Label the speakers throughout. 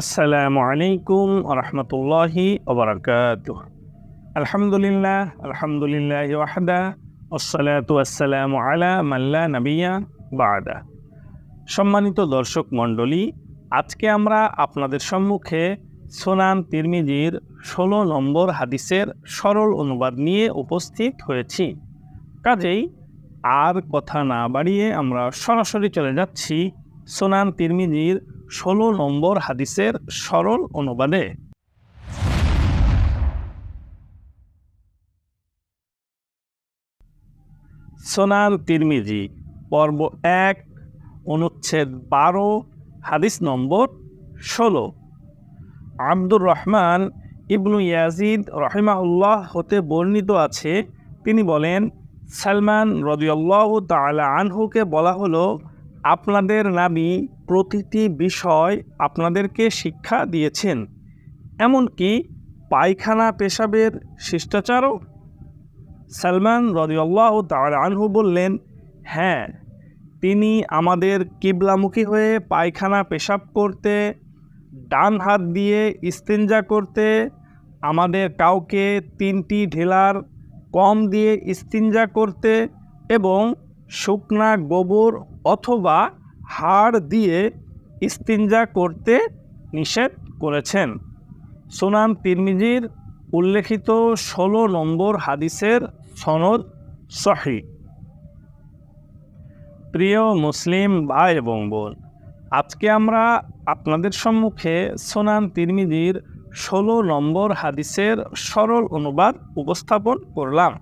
Speaker 1: আসসালামু আলাইকুম রহমতুল্লাহি ওবারাকাতুহ। আলহামদুলিল্লাহ ওয়াহদা ওয়াসসালাতু ওয়াসসালামু আলা মান লা নাবিয়্যা বা'দা। সম্মানিত দর্শক মণ্ডলী, আজকে আমরা আপনাদের সম্মুখে সুনান তিরমিজির 16 নম্বর হাদিসের সরল অনুবাদ নিয়ে উপস্থিত হয়েছি। কাজেই আর কথা না বাড়িয়ে আমরা সরাসরি চলে যাচ্ছি সুনান তিরমিজির 16 নম্বর হাদিসের সরল অনুবাদে। সুনান তিরমিজি পর্ব 1 অনুচ্ছেদ 12 হাদিস নম্বর 16। আব্দুর রহমান ইবনু ইয়াজিদ রাহিমাহুল্লাহ হতে বর্ণিত আছে, তিনি বলেন, সালমান রাদিয়াল্লাহু তাআলা আনহুকে বলা হলো, আপনাদের নবী প্রতিটি বিষয় আপনাদেরকে শিক্ষা দিয়েছেন, এমনকি পায়খানা পেশাবের শিষ্টাচারও? সালমান রাদিয়াল্লাহু তাআলা আনহু বললেন, হ্যাঁ, তিনি আমাদের কিবলামুখী হয়ে পায়খানা পেশাব করতে, ডান হাত দিয়ে ইস্তিনজা করতে, আমাদের কাউকে 3টি ঢেলার কম দিয়ে ইস্তিনজা করতে এবং শুকনা গোবর অথবা হাড় দিয়ে ইস্তিনজা করতে নিষেধ করেছেন। সুনান তিরমিজির উল্লেখিত 16 নম্বর হাদিসের সনদ সহিহ। প্রিয় মুসলিম ভাই এবং বোন, আজকে আমরা আপনাদের সম্মুখে সুনান তিরমিজির 16 নম্বর হাদিসের সরল অনুবাদ উপস্থাপন করলাম।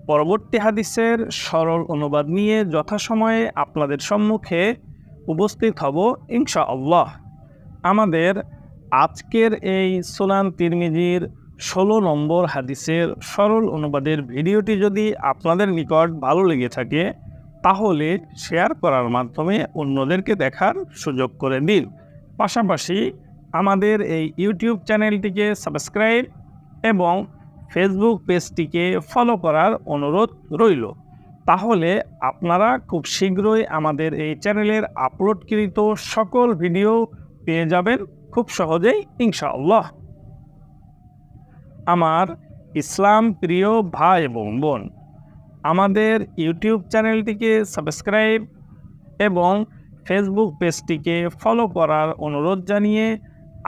Speaker 1: পরবর্তী হাদিসের সরল অনুবাদ নিয়ে যথাসময়ে আপনাদের সম্মুখে উপস্থিত হব ইনশাআল্লাহ। আমাদের আজকের এই সুনান তিরমিজির 16 নম্বর হাদিসের সরল অনুবাদের ভিডিওটি যদি আপনাদের নিকট ভালো লেগে থাকে, তাহলে শেয়ার করার মাধ্যমে অন্যদেরকে দেখার সুযোগ করে দিন। পাশাপাশি আমাদের এই ইউটিউব চ্যানেলটিকে সাবস্ক্রাইব এবং ফেসবুক পেজটিকে ফলো করার অনুরোধ রইল। তাহলে আপনারা খুব শীঘ্রই আমাদের এই চ্যানেলের আপলোডকৃত সকল ভিডিও পেয়ে যাবেন খুব সহজেই ইনশাআল্লাহ। আমার ইসলাম প্রিয় ভাই এবং বোন, আমাদের ইউটিউব চ্যানেলটিকে সাবস্ক্রাইব এবং ফেসবুক পেজটিকে ফলো করার অনুরোধ জানিয়ে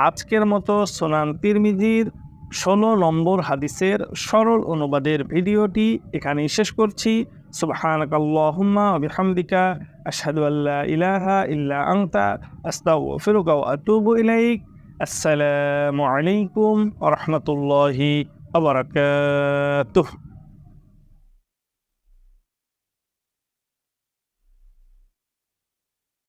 Speaker 1: আজকের মতো সুনান তিরমিজির 16 নম্বর হাদিসের সরল অনুবাদের ভিডিওটি এখানেই শেষ করছি। সুবহানাকাল্লাহুম্মা ওয়া বিহামদিকা আশহাদু আল্লা ইলাহা ইল্লা আনতা আস্তাগফিরুকা ওয়া আতুবু ইলাইক। আসসালামু আলাইকুম ওয়া রাহমাতুল্লাহি ওয়া বারাকাতুহু।